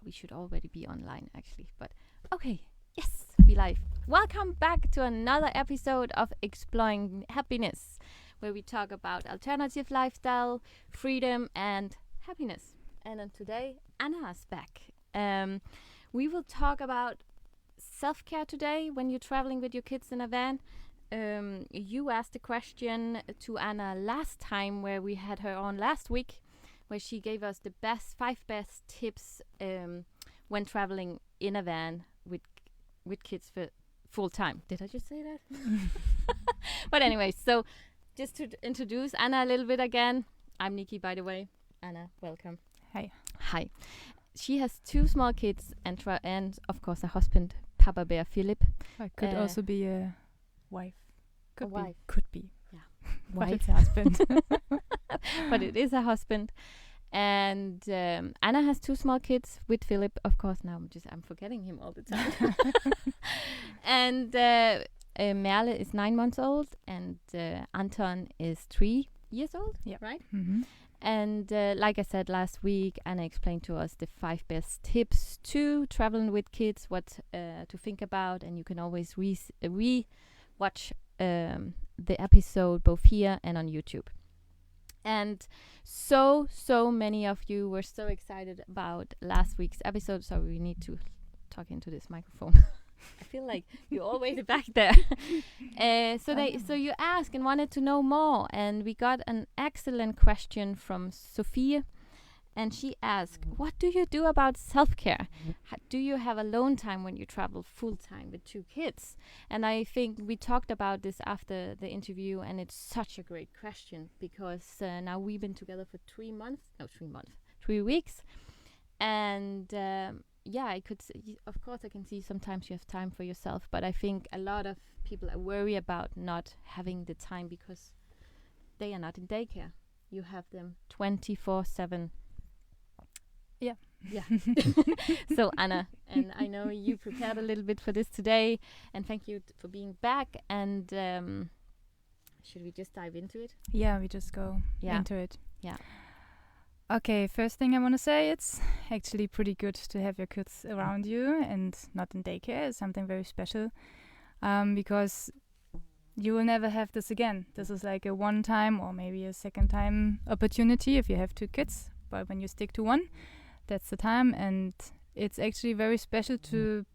we should already be online actually, but okay. Yes, we live. Welcome back to another episode of Exploring Happiness, where we talk about alternative lifestyle, freedom, and happiness. And then today, Anna's back. We will talk about self-care today when you're traveling with your kids in a van. You asked a question to Anna last time, where we had her on last week, where she gave us the five best tips when traveling in a van with kids for full time. Did I just say that? But anyway, so just to introduce Anna a little bit again, I'm Niki, by the way. Anna, welcome. Hi. Hi. She has two small kids and of course a husband, Papa Bear Philip. I could also be a wife. Could be. Wife. Could be. Yeah. But it's a husband. But it is a husband. And Anna has two small kids with Philip. Of course, now I'm forgetting him all the time. And Merle is 9 months old, and Anton is 3 years old. Yeah. Right. Mm-hmm. And like I said last week, Anna explained to us the 5 best tips to traveling with kids, what to think about, and you can always re-watch the episode both here and on YouTube. And so many of you were so excited about last week's episode. So we need to talk into this microphone. I feel like you're always back there. So you asked and wanted to know more, and we got an excellent question from Sophia, and she asked, "What do you do about self-care? Do you have alone time when you travel full time with 2 kids?" And I think we talked about this after the interview, and it's such a great question because now we've been together for 3 weeks, and I could of course I can see sometimes you have time for yourself, but I think a lot of people are worried about not having the time because they are not in daycare. You have them 24/7. Yeah. So Anna, and I know you prepared a little bit for this today, and thank you for being back. And should we just dive into it? Yeah, we just go into it. Yeah. Okay, first thing I want to say, it's actually pretty good to have your kids around you and not in daycare. It's something very special because you will never have this again. This is like a one-time or maybe a second-time opportunity if you have 2 kids. But when you stick to one, that's the time. And it's actually very special to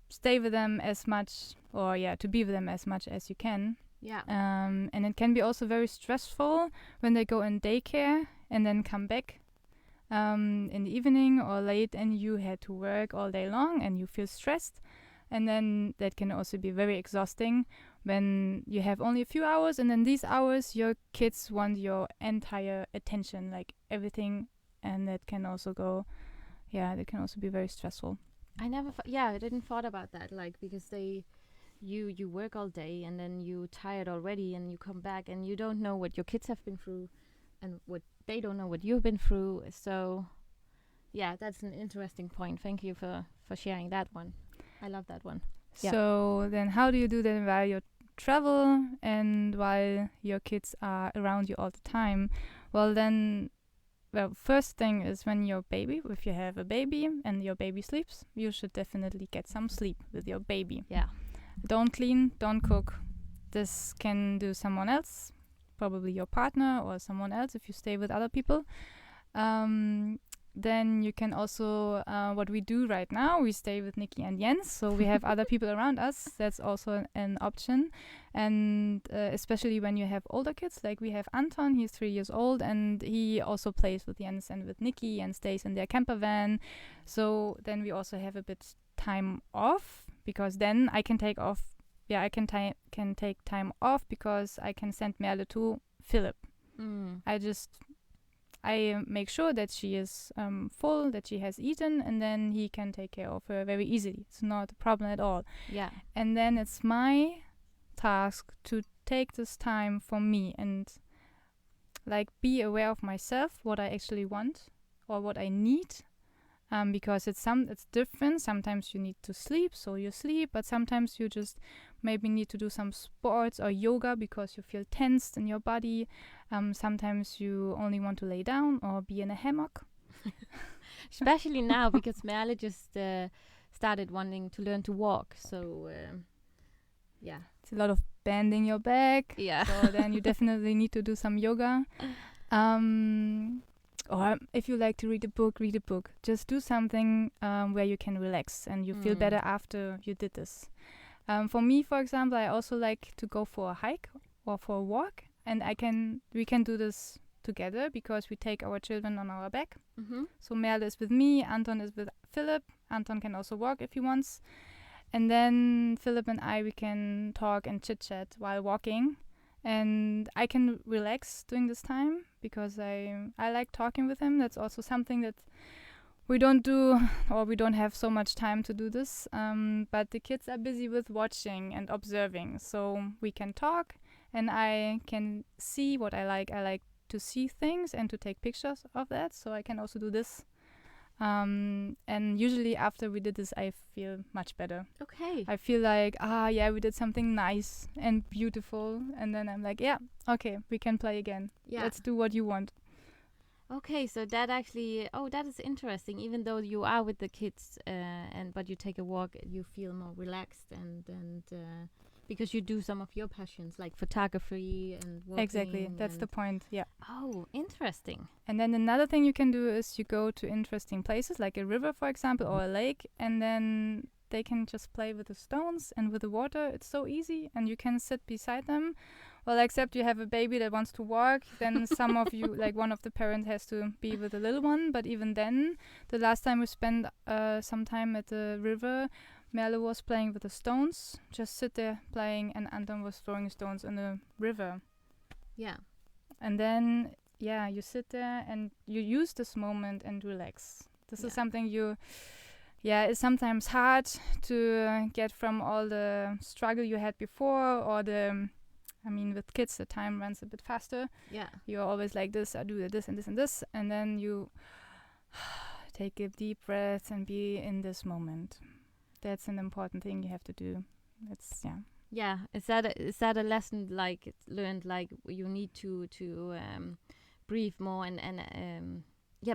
stay with them as much, or to be with them as much as you can. Yeah. And it can be also very stressful when they go in daycare and then come back in the evening or late, and you had to work all day long and you feel stressed. And then that can also be very exhausting when you have only a few hours, and then these hours your kids want your entire attention, like everything, and that can also that can also be very stressful. I didn't thought about that, like, because you work all day and then you're tired already and you come back and you don't know what your kids have been through and what they don't know what you've been through. So yeah, that's an interesting point. Thank you for sharing that one. I love that one. Yeah. So then how do you do that while you travel and while your kids are around you all the time? Well, first thing is when if you have a baby and your baby sleeps, you should definitely get some sleep with your baby. Yeah. Don't clean, don't cook. This can do someone else, probably your partner or someone else if you stay with other people. Then you can also, what we do right now, we stay with Niki and Jens, so we have other people around us. That's also an option. And especially when you have older kids, like we have Anton, he's 3 years old, and he also plays with Jens and with Niki and stays in their camper van. So then we also have a bit time off, because then I can take off. Yeah, I can take time off because I can send Merle to Philip. I make sure that she is full, that she has eaten, and then he can take care of her very easily. It's not a problem at all. Yeah. And then it's my task to take this time for me and like be aware of myself, what I actually want or what I need. Because it's different. Sometimes you need to sleep, so you sleep, but sometimes you just maybe need to do some sports or yoga because you feel tensed in your body. Sometimes you only want to lay down or be in a hammock. Especially now because Merle just started wanting to learn to walk. So yeah. It's a lot of bending your back. Yeah. So then you definitely need to do some yoga. Or if you like to read a book, read a book. Just do something where you can relax and you feel better after you did this. For me, for example, I also like to go for a hike or for a walk, and we can do this together because we take our children on our back. Mm-hmm. So Merle is with me, Anton is with Philip. Anton can also walk if he wants. And then Philip and we can talk and chit-chat while walking. And I can relax during this time because I like talking with him. That's also something that we don't do, or we don't have so much time to do this. But the kids are busy with watching and observing. So we can talk and I can see what I like. I like to see things and to take pictures of that. So I can also do this. And usually after we did this, I feel much better. Okay. I feel like, we did something nice and beautiful. And then I'm like, yeah, okay, we can play again. Yeah. Let's do what you want. Okay, so that actually, that is interesting. Even though you are with the kids, but you take a walk, you feel more relaxed and because you do some of your passions like photography and walking. Exactly, that's the point. Yeah. Oh, interesting. And then another thing you can do is you go to interesting places like a river, for example, or a lake, and then they can just play with the stones and with the water. It's so easy, and you can sit beside them. Well, except you have a baby that wants to walk, then some of you, like one of the parents has to be with the little one. But even then, the last time we spent some time at the river, Merle was playing with the stones, just sit there playing, and Anton was throwing stones in the river. Yeah. And then, you sit there and you use this moment and relax. This is something it's sometimes hard to get from all the struggle you had before or with kids, the time runs a bit faster. Yeah. You're always like this, I do this and this and this, and then you take a deep breath and be in this moment. That's an important thing you have to do. Yeah. Is that a lesson like learned, like you need to breathe more and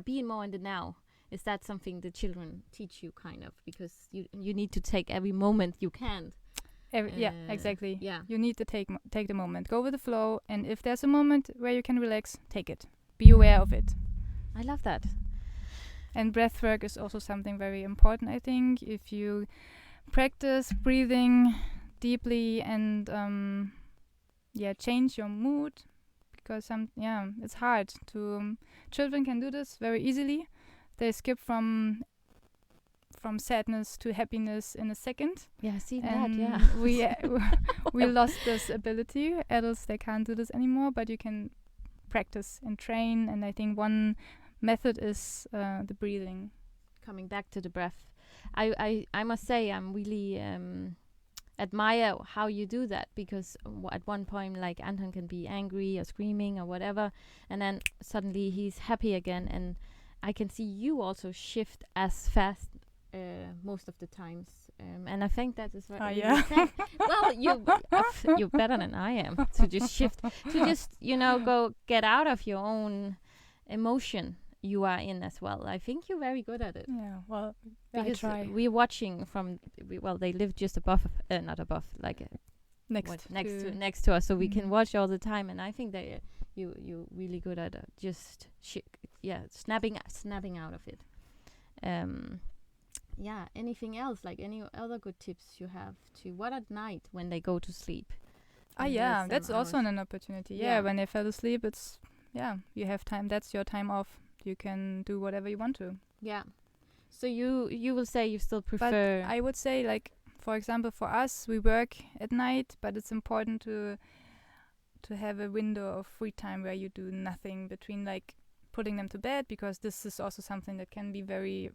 be more in the now? Is that something the children teach you kind of, because you need to take every moment you can? Exactly. Yeah. You need to take the moment. Go with the flow, and if there's a moment where you can relax, take it. Be aware of it. I love that. And breath work is also something very important, I think. If you practice breathing deeply and change your mood, because it's hard to children can do this very easily. They skip from sadness to happiness in a second. Yeah, I see and that. Yeah. we lost this ability. Adults, they can't do this anymore, but you can practice and train. And I think one method is the breathing. Coming back to the breath, I must say I'm really admire how you do that, because at one point, like, Anton can be angry or screaming or whatever, and then suddenly he's happy again, and I can see you also shift as fast most of the times, and I think that is very well, you're better than I am to just shift, to just go get out of your own emotion you are in as well. I think you're very good at it. Yeah, well, because I try. we're watching they live just above, not above, like next to us, so we can watch all the time, and I think that you're really good at just snapping out of it. Anything else, like any other good tips you have to what at night when they go to sleep? That's also an opportunity. When they fell asleep, it's you have time. That's your time off. You can do whatever you want to. Yeah. So you will say you still prefer. But I would say, like, for example, for us, we work at night, but it's important to have a window of free time where you do nothing between, like, putting them to bed, because this is also something that can be very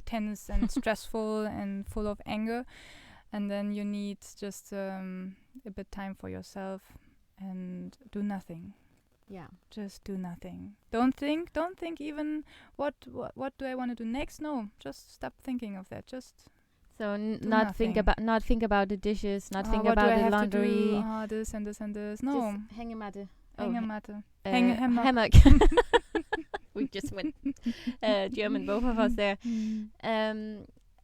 tense and stressful and full of anger, and then you need just a bit time for yourself and do nothing. Yeah, just do nothing. Don't think even what do I want to do next. No, just stop thinking of that. Just not think about the dishes, not think about the laundry. This and this and this. No, just hang a matte. Hang a matte. Hang a hammock. We just went German, both of us there.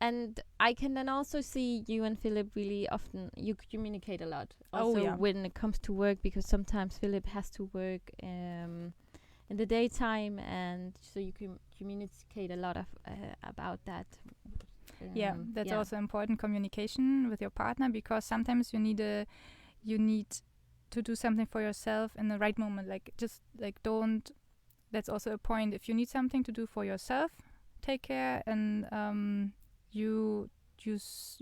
And I can then also see you and Philip really often, you communicate a lot. Also when it comes to work, because sometimes Philip has to work in the daytime, and so you can communicate a lot of about that. That's also important, communication with your partner, because sometimes you need to do something for yourself in the right moment. Don't. That's also a point. If you need something to do for yourself, take care, and you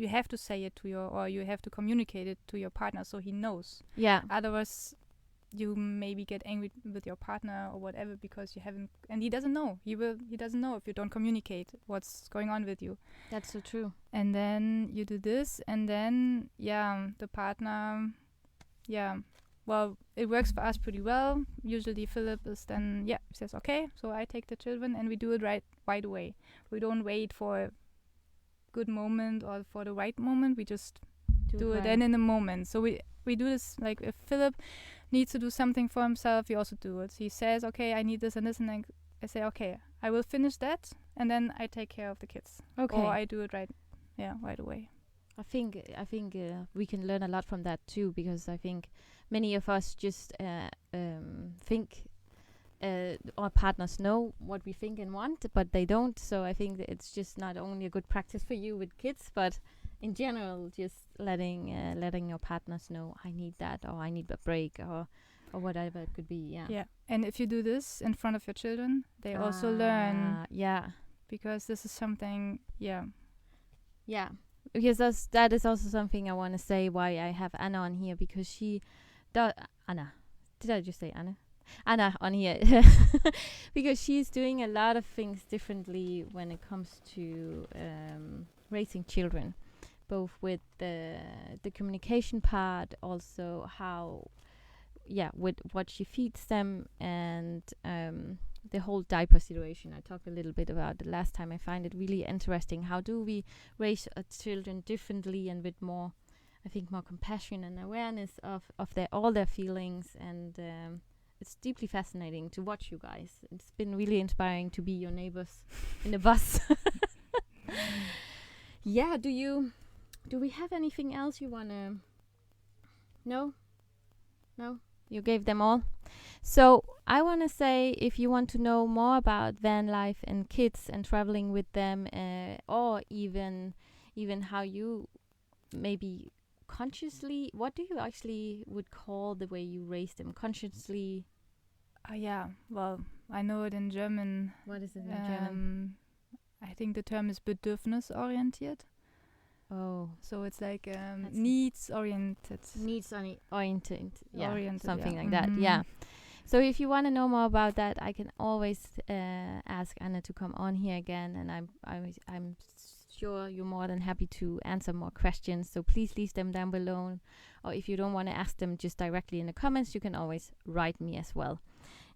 have to say it you have to communicate it to your partner so he knows. Yeah. Otherwise, you maybe get angry with your partner or whatever because you haven't, and he doesn't know. He doesn't know if you don't communicate what's going on with you. That's so true. And then you do this, and then the partner, well, it works for us pretty well. Usually Philip is then says okay, so I take the children, and we do it right away. We don't wait for a good moment or for the right moment. We just do it then in the moment. So we do this, like if Philip needs to do something for himself, we also do it. He says, okay, I need this and this, and then I say, okay, I will finish that, and then I take care of the kids. Okay. Or I do it right away. I think we can learn a lot from that too, because I think many of us just think our partners know what we think and want, but they don't. So I think that it's just not only a good practice for you with kids, but in general, just letting your partners know, I need that, or I need a break, or whatever it could be. Yeah. And if you do this in front of your children, they also learn. Yeah. Because this is something. Yeah. Because that is also something I want to say why I have Anna on here, because she does. Anna, did I just say Anna? Anna on here because she's doing a lot of things differently when it comes to raising children, both with the communication part, also with what she feeds them, and the whole diaper situation I talked a little bit about the last time. I find it really interesting. How do we raise children differently and with more, I think, more compassion and awareness of all their feelings, and it's deeply fascinating to watch you guys. It's been really inspiring to be your neighbors in the bus. Yeah, do we have anything else you wanna? No? You gave them all. So I want to say, if you want to know more about van life and kids and traveling with them, or even how you maybe consciously, what do you actually would call the way you raise them? Consciously? Well, I know it in German. What is it in German? I think the term is bedürfnisorientiert. Oh. So it's like needs-oriented. Needs-oriented. Yeah, oriented, something like that. Yeah. So if you want to know more about that, I can always ask Anna to come on here again, and I'm sure you're more than happy to answer more questions. So please leave them down below, or if you don't want to ask them just directly in the comments, you can always write me as well.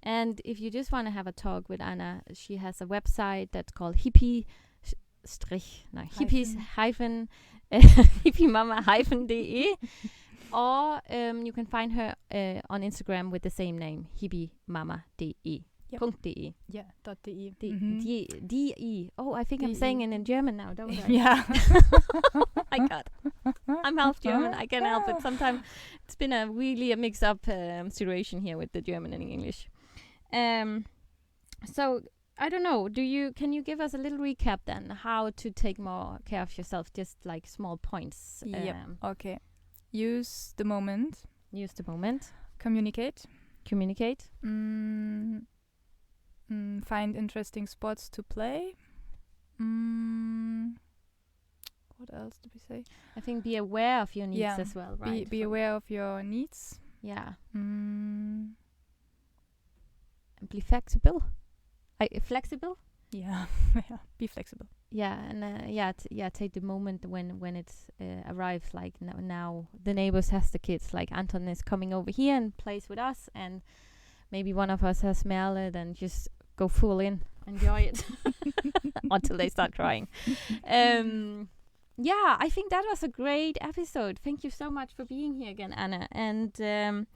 And if you just want to have a talk with Anna, she has a website that's called hippiemama-de, or you can find her on Instagram with the same name, hippiemama.de. .de. Yeah, .de. .de. Oh, I think I'm saying it in German now, don't I? Yeah. Oh my God. I'm half German. I can't help it. Sometimes it's been a mix-up situation here with the German and English. So I don't know. Can you give us a little recap then, how to take more care of yourself? Just like small points. Okay. Use the moment. Communicate. Find interesting spots to play. What else did we say? I think be aware of your needs as well, right? Be aware of your needs. Yeah. Be flexible. Flexible? Yeah. Be flexible. Yeah, and take the moment when it arrives. Like now, the neighbors has the kids. Like Anton is coming over here and plays with us, and maybe one of us has smell it and just go full in, enjoy it until they start crying. I think that was a great episode. Thank you so much for being here again, Anna. And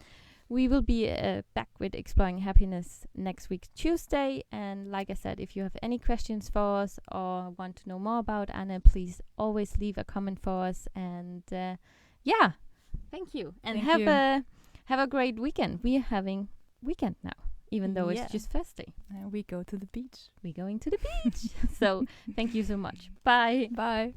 We will be back with Exploring Happiness next week, Tuesday. And like I said, if you have any questions for us or want to know more about Anna, please always leave a comment for us. And yeah, thank you. And have a great weekend. We are having weekend now, even though it's just Thursday. We go to the beach. We're going to the beach. So thank you so much. Bye. Bye.